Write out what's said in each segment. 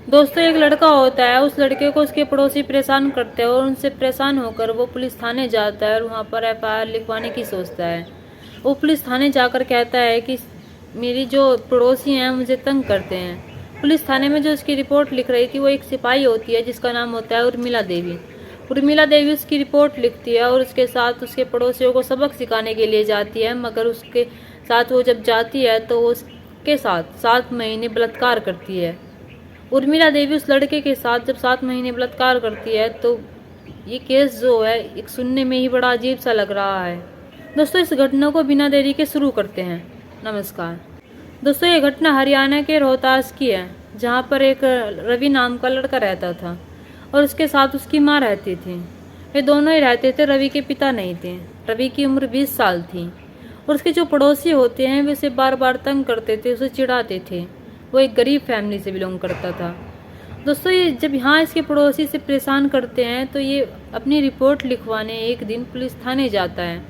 दोस्तों, एक लड़का होता है, उस लड़के को उसके पड़ोसी परेशान करते हैं और उनसे परेशान होकर वो पुलिस थाने जाता है और वहाँ पर एफआईआर लिखवाने की सोचता है। वो पुलिस थाने जाकर कहता है कि मेरी जो पड़ोसी हैं मुझे तंग करते हैं। पुलिस थाने में जो उसकी रिपोर्ट लिख रही थी वो एक सिपाही होती है जिसका नाम होता है उर्मिला देवी। उर्मिला देवी उसकी रिपोर्ट लिखती है और उसके साथ उसके पड़ोसियों को सबक सिखाने के लिए जाती है, मगर उसके साथ वो जब जाती है तो वो उसके साथ 7 महीने बलात्कार करती है। उर्मिला देवी उस लड़के के साथ जब 7 महीने बलात्कार करती है तो ये केस जो है एक सुनने में ही बड़ा अजीब सा लग रहा है। दोस्तों, इस घटना को बिना देरी के शुरू करते हैं। नमस्कार दोस्तों, ये घटना हरियाणा के रोहतास की है, जहाँ पर एक रवि नाम का लड़का रहता था और उसके साथ उसकी माँ रहती थी। वे दोनों ही रहते थे, रवि के पिता नहीं थे। रवि की उम्र 20 साल थी और उसके जो पड़ोसी होते हैं वे उसे बार बार तंग करते थे, उसे चिढ़ाते थे। वो एक गरीब फैमिली से बिलोंग करता था। दोस्तों, ये जब यहाँ इसके पड़ोसी से परेशान करते हैं तो ये अपनी रिपोर्ट लिखवाने एक दिन पुलिस थाने जाता है।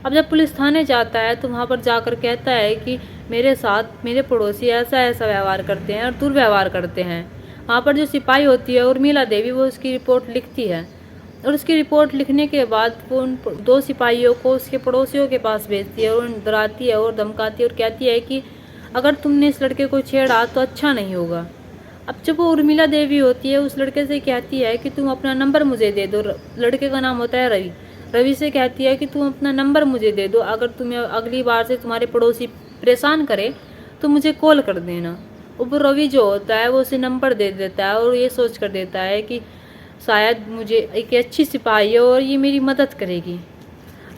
अब जब पुलिस थाने जाता है तो वहाँ पर जाकर कहता है कि मेरे साथ मेरे पड़ोसी ऐसा ऐसा व्यवहार करते हैं और दुर्व्यवहार करते हैं। वहाँ पर जो सिपाही होती है उर्मिला देवी, वो उसकी रिपोर्ट लिखती है और उसकी रिपोर्ट लिखने के बाद वो उन 2 सिपाहियों को उसके पड़ोसियों के पास भेजती है और उन्हें डराती है और धमकाती है और कहती है कि अगर तुमने इस लड़के को छेड़ा तो अच्छा नहीं होगा। अब जब वो उर्मिला देवी होती है उस लड़के से कहती है कि तुम अपना नंबर मुझे दे दो। लड़के का नाम होता है रवि। रवि से कहती है कि तुम अपना नंबर मुझे दे दो, अगर तुम्हें अगली बार से तुम्हारे पड़ोसी परेशान करे तो मुझे कॉल कर देना। अब रवि जो होता है वो उसे नंबर दे देता है और ये सोच कर देता है कि शायद मुझे एक अच्छी सिपाही है और ये मेरी मदद करेगी।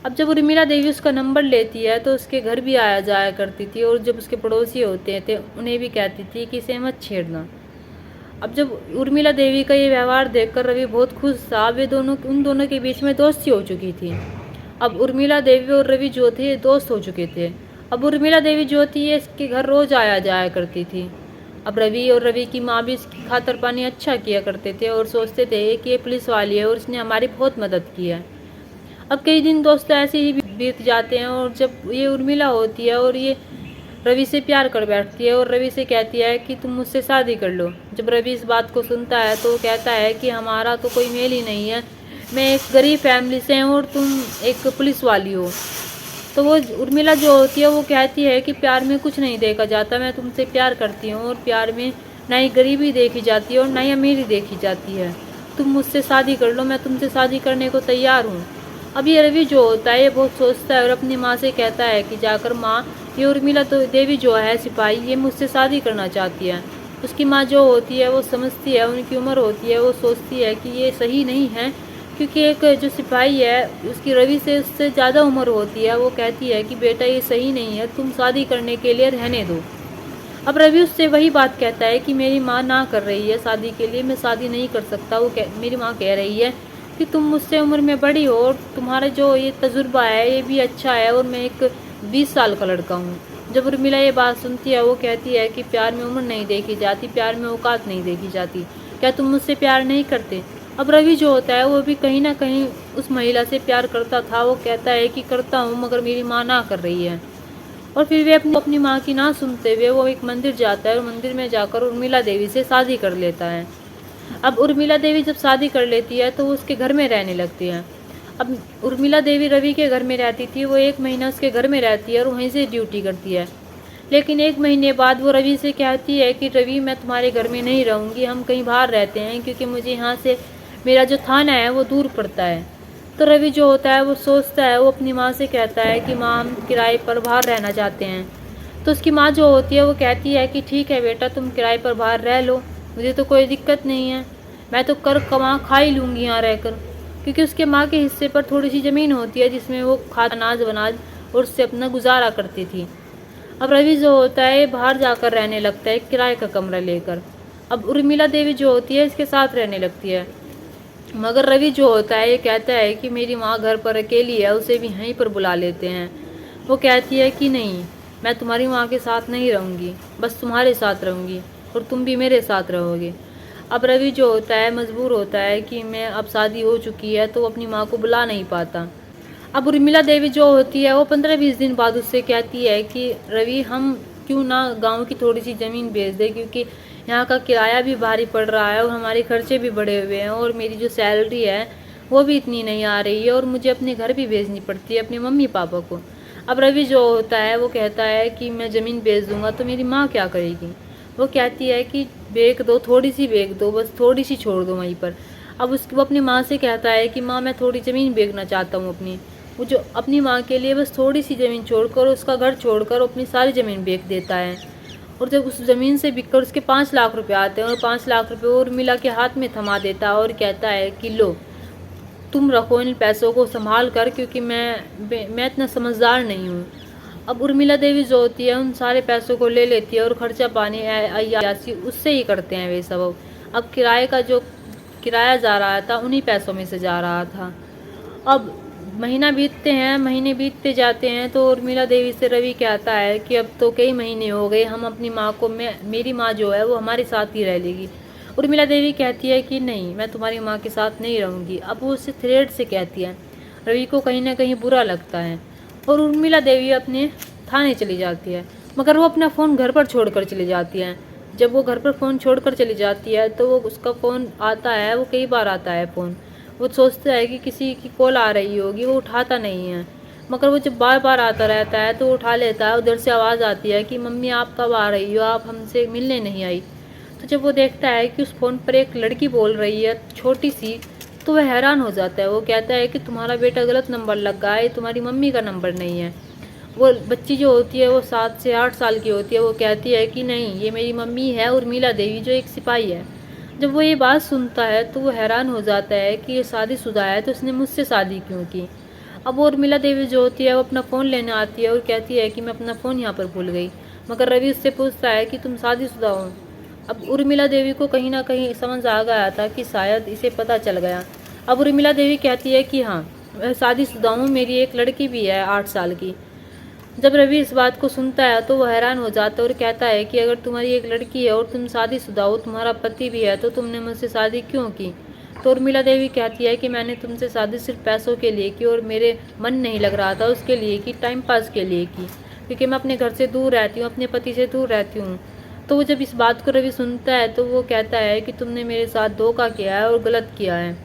अब जब उर्मिला देवी उसका नंबर लेती है तो उसके घर भी आया जाया करती थी और जब उसके पड़ोसी होते थे उन्हें भी कहती थी कि इसे मत छेड़ना। अब जब उर्मिला देवी का ये व्यवहार देखकर रवि बहुत खुश था। उन दोनों के बीच में दोस्ती हो चुकी थी। अब उर्मिला देवी और रवि जो थे दोस्त हो चुके थे। अब उर्मिला देवी जो थी ये इसके घर रोज आया जाया करती थी। अब रवि और रवि की माँ भी इसकी खातर पानी अच्छा किया करते थे और सोचते थे कि ये पुलिस वाली है और इसने हमारी बहुत मदद की है। अब कई दिन दोस्तों ऐसे ही बीत जाते हैं और जब ये उर्मिला होती है और ये रवि से प्यार कर बैठती है और रवि से कहती है कि तुम मुझसे शादी कर लो। जब रवि इस बात को सुनता है तो कहता है कि हमारा तो कोई मेल ही नहीं है, मैं एक गरीब फैमिली से हूँ और तुम एक पुलिस वाली हो। तो वो उर्मिला जो होती है वो कहती है कि प्यार में कुछ नहीं देखा जाता, मैं तुमसे प्यार करती हूँ और प्यार में ना ही गरीबी देखी जाती है और ना ही अमीरी देखी जाती है। तुम मुझसे शादी कर लो, मैं तुमसे शादी करने को तैयार हूँ। अब ये रवि जो होता है ये बहुत सोचता है और अपनी माँ से कहता है कि जाकर माँ, ये उर्मिला तो देवी जो है सिपाही, ये मुझसे शादी करना चाहती है। उसकी माँ जो होती है वो समझती है, उनकी उम्र होती है, वो सोचती है कि ये सही नहीं है, क्योंकि एक जो सिपाही है उसकी रवि से उससे ज़्यादा उम्र होती है। वो कहती है कि बेटा ये सही नहीं है, तुम शादी करने के लिए रहने दो। अब रवि उससे वही बात कहता है कि मेरी माँ ना कर रही है शादी के लिए, मैं शादी नहीं कर सकता। मेरी माँ कह रही है कि तुम मुझसे उम्र में बड़ी हो और तुम्हारा जो ये तजुर्बा है ये भी अच्छा है और मैं एक 20 साल का लड़का हूँ। जब उर्मिला ये बात सुनती है वो कहती है कि प्यार में उम्र नहीं देखी जाती, प्यार में औकात नहीं देखी जाती, क्या तुम मुझसे प्यार नहीं करते। अब रवि जो होता है वो भी कहीं ना कहीं उस महिला से प्यार करता था। वो कहता है कि करता हूँ मगर मेरी माँ ना कर रही है। और फिर वे अपनी माँ की ना सुनते हुए वो एक मंदिर जाता है और मंदिर में जाकर उर्मिला देवी से शादी कर लेता है। अब उर्मिला देवी जब शादी कर लेती है तो वो उसके घर में रहने लगती है। अब उर्मिला देवी रवि के घर में रहती थी, वो 1 महीना उसके घर में रहती है और वहीं से ड्यूटी करती है। लेकिन 1 महीने बाद वो रवि से कहती है कि रवि, मैं तुम्हारे घर में नहीं रहूँगी, हम कहीं बाहर रहते हैं, क्योंकि मुझे यहाँ से मेरा जो थाना है वो दूर पड़ता है। तो रवि जो होता है वो सोचता है, वो अपनी माँ से कहता है कि माँ, हम किराए पर बाहर रहना चाहते हैं। तो उसकी माँ जो होती है वो कहती है कि ठीक है बेटा, तुम किराए पर बाहर रह लो, मुझे तो कोई दिक्कत नहीं है, मैं तो कर कमा खा ही लूँगी यहाँ रहकर। क्योंकि उसके माँ के हिस्से पर थोड़ी सी ज़मीन होती है जिसमें वो अनाज वनाज और उससे अपना गुजारा करती थी। अब रवि जो होता है बाहर जाकर रहने लगता है किराए का कमरा लेकर। अब उर्मिला देवी जो होती है इसके साथ रहने लगती है, मगर रवि जो होता है ये कहता है कि मेरी माँ घर पर अकेली है, उसे भी यहीं पर बुला लेते हैं। वो कहती है कि नहीं, मैं तुम्हारी माँ के साथ नहीं रहूँगी, बस तुम्हारे साथ रहूँगी और तुम भी मेरे साथ रहोगे। अब रवि जो होता है मजबूर होता है कि मैं अब शादी हो चुकी है तो अपनी माँ को बुला नहीं पाता। अब उर्मिला देवी जो होती है वो 15-20 दिन बाद उससे कहती है कि रवि, हम क्यों ना गांव की थोड़ी सी ज़मीन बेच दे, क्योंकि यहाँ का किराया भी भारी पड़ रहा है और हमारे खर्चे भी बढ़े हुए हैं और मेरी जो सैलरी है वो भी इतनी नहीं आ रही है और मुझे अपने घर भी भेजनी पड़ती है अपने मम्मी पापा को। अब रवि जो होता है वो कहता है कि मैं ज़मीन बेच दूंगा तो मेरी माँ क्या करेगी। वो कहती है कि बेच दो, थोड़ी सी बेच दो, बस थोड़ी सी छोड़ दो वहीं पर। अब वो अपनी माँ से कहता है कि माँ मैं थोड़ी ज़मीन बेचना चाहता हूँ अपनी। वो जो अपनी माँ के लिए बस थोड़ी सी ज़मीन छोड़कर, उसका घर छोड़कर अपनी सारी ज़मीन बेच देता है। और जब उस ज़मीन से बिककर उसके 5 लाख रुपए आते हैं और 5 लाख रुपए उर्मिला के हाथ में थमा देता है और कहता है कि लो तुम रखो इन पैसों को संभाल कर, क्योंकि मैं इतना समझदार नहीं हूँ। अब उर्मिला देवी जो होती है उन सारे पैसों को ले लेती है और खर्चा पानी अय्यासी उससे ही करते हैं वे सब। अब किराए का जो किराया जा रहा था उन्हीं पैसों में से जा रहा था। अब महीने बीतते जाते हैं तो उर्मिला देवी से रवि कहता है कि अब तो कई महीने हो गए, हम अपनी माँ को मेरी माँ जो है वो हमारे साथ ही रह लेगी। उर्मिला देवी कहती है कि नहीं, मैं तुम्हारी माँ के साथ नहीं रहूँगी। अब वो उसे थ्रेड से कहती है। रवि को कहीं ना कहीं बुरा लगता है और उर्मिला देवी अपने थाने चली जाती है, मगर वो अपना फ़ोन घर पर छोड़कर चली जाती है। जब वो घर पर फ़ोन छोड़कर चली जाती है तो वो उसका फ़ोन आता है, वो कई बार आता है फ़ोन। वो सोचता है कि किसी की कॉल आ रही होगी, वो उठाता नहीं है, मगर वो जब बार बार आता रहता है तो वो उठा लेता है। उधर से आवाज़ आती है कि मम्मी आप कब आ रही हो, आप हमसे मिलने नहीं आई। तो जब वो देखता है कि उस फ़ोन पर एक लड़की बोल रही है छोटी सी, तो वह हैरान हो जाता है। वो कहता है कि तुम्हारा बेटा गलत नंबर लगा है, तुम्हारी मम्मी का नंबर नहीं है। वो बच्ची जो होती है वो 7 से 8 साल की होती है। वो कहती है कि नहीं, ये मेरी मम्मी है उर्मिला देवी जो एक सिपाही है। जब वो ये बात सुनता है तो वो हैरान हो जाता है कि ये शादीशुदा है तो उसने मुझसे शादी क्यों की। अब उर्मिला देवी जो होती है वो अपना फ़ोन लेने आती है और कहती है कि मैं अपना फ़ोन यहाँ पर भूल गई, मगर रवि उससे पूछता है कि तुम शादीशुदा हो। अब उर्मिला देवी को कहीं ना कहीं समझ आ गया था कि शायद इसे पता चल गया। अब उर्मिला देवी कहती है कि हाँ मैं शादीशुदा हूँ, मेरी एक लड़की भी है 8 साल की। जब रवि इस बात को सुनता है तो वह हैरान हो जाता है और कहता है कि अगर तुम्हारी एक लड़की है और तुम शादीशुदा हो, तुम्हारा पति भी है, तो तुमने मुझसे शादी क्यों की। तो उर्मिला देवी कहती है कि मैंने तुमसे शादी सिर्फ पैसों के लिए की और मेरे मन नहीं लग रहा था उसके लिए की, टाइम पास के लिए की, क्योंकि मैं अपने घर से दूर रहती हूँ, अपने पति से दूर रहती हूँ। तो वो जब इस बात को रवि सुनता है तो वो कहता है कि तुमने मेरे साथ धोखा किया है और गलत किया है।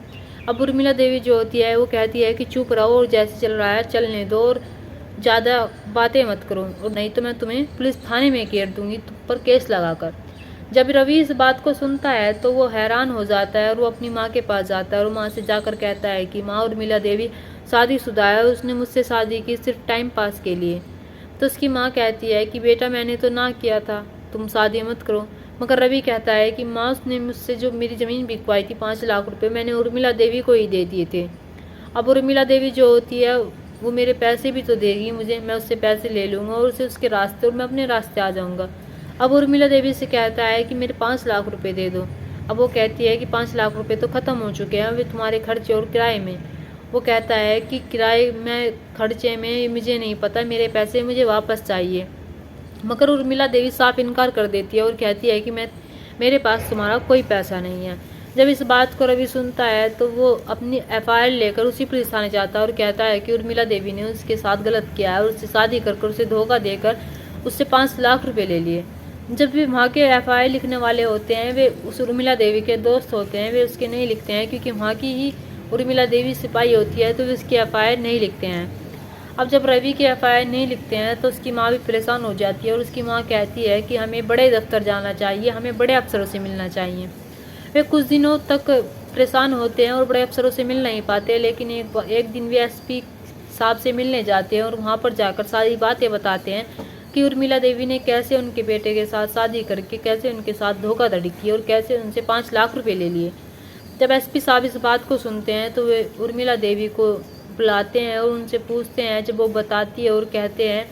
अब उर्मिला देवी जो होती है वो कहती है कि चुप रहो और जैसे चल रहा है चलने दो और ज़्यादा बातें मत करो, और नहीं तो मैं तुम्हें पुलिस थाने में घेर दूंगी, तुम पर केस लगाकर। जब रवि इस बात को सुनता है तो वो हैरान हो जाता है और वो अपनी माँ के पास जाता है और माँ से जाकर कहता है कि माँ उर्मिला देवी शादीशुदा है, उसने मुझसे शादी की सिर्फ टाइम पास के लिए। तो उसकी माँ कहती है कि बेटा मैंने तो ना किया था, तुम शादी मत करो। मगर रवि कहता है कि माँ उसने मुझसे जो मेरी ज़मीन बिकवाई थी 5 लाख रुपए, मैंने उर्मिला देवी को ही दे दिए थे। अब उर्मिला देवी जो होती है वो मेरे पैसे भी तो देगी मुझे, मैं उससे पैसे ले लूँगा और उसे उसके रास्ते और मैं अपने रास्ते आ जाऊँगा। अब उर्मिला देवी से कहता है कि मेरे 5 लाख रुपए दे दो। अब वो कहती है कि 5 लाख रुपए तो ख़त्म हो चुके हैं वे तुम्हारे खर्चे और किराए में। वो कहता है कि किराए में खर्चे में मुझे नहीं पता, मेरे पैसे मुझे वापस चाहिए। मगर उर्मिला देवी साफ इनकार कर देती है और कहती है कि मेरे पास तुम्हारा कोई पैसा नहीं है। जब इस बात को रवि सुनता है तो वो अपनी FIR लेकर उसी पुलिस थाने जाता है और कहता है कि उर्मिला देवी ने उसके साथ गलत किया है और उससे शादी कर उसे धोखा देकर उससे 5 लाख रुपए ले लिए। जब भी वहाँ के FIR लिखने वाले होते हैं वे उस उर्मिला देवी के दोस्त होते हैं, वे उसके नहीं लिखते हैं, क्योंकि वहाँ की ही उर्मिला देवी सिपाही होती है तो वे उसकी FIR नहीं लिखते हैं। अब जब रवि की FIR नहीं लिखते हैं तो उसकी माँ भी परेशान हो जाती है और उसकी माँ कहती है कि हमें बड़े दफ्तर जाना चाहिए, हमें बड़े अफसरों से मिलना चाहिए। वे कुछ दिनों तक परेशान होते हैं और बड़े अफसरों से मिल नहीं पाते, लेकिन एक दिन वे SP साहब से मिलने जाते हैं और वहाँ पर जाकर सारी बातें बताते हैं कि उर्मिला देवी ने कैसे उनके बेटे के साथ शादी करके कैसे उनके साथ धोखाधड़ी की और कैसे उनसे 5 लाख रुपए ले लिए। जब SP साहब इस बात को सुनते हैं तो वे उर्मिला देवी को बुलाते हैं और उनसे पूछते हैं। जब वो बताती है और कहते हैं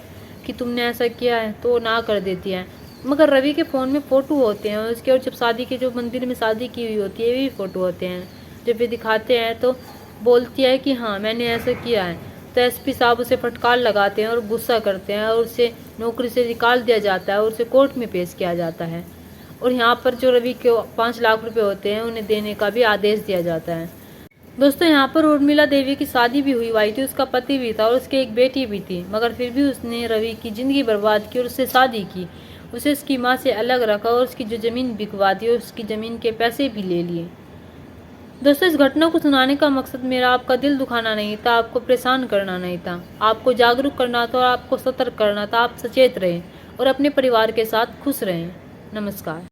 कि तुमने ऐसा किया है तो वो ना कर देती है। मगर रवि के फ़ोन में फ़ोटो होते हैं उसके, और जब शादी के जो मंदिर में शादी की हुई होती है वे भी फ़ोटो होते हैं। जब वे दिखाते हैं तो बोलती है कि हाँ मैंने ऐसा किया है। तो SP साहब उसे फटकार लगाते हैं और गुस्सा करते हैं और उसे नौकरी से निकाल दिया जाता है और उसे कोर्ट में पेश किया जाता है। और यहाँ पर जो रवि के 5 लाख रुपए होते हैं उन्हें देने का भी आदेश दिया जाता है। दोस्तों यहाँ पर उर्मिला देवी की शादी भी हुई थी, उसका पति भी था और उसकी एक बेटी भी थी, मगर फिर भी उसने रवि की ज़िंदगी बर्बाद की और उससे शादी की। उसे उसकी माँ से अलग रखा और उसकी जो ज़मीन बिकवा दी और उसकी ज़मीन के पैसे भी ले लिए। दोस्तों, इस घटना को सुनाने का मकसद मेरा आपका दिल दुखाना नहीं था, आपको परेशान करना नहीं था, आपको जागरूक करना था और आपको सतर्क करना था। आप सचेत रहें और अपने परिवार के साथ खुश रहें। नमस्कार।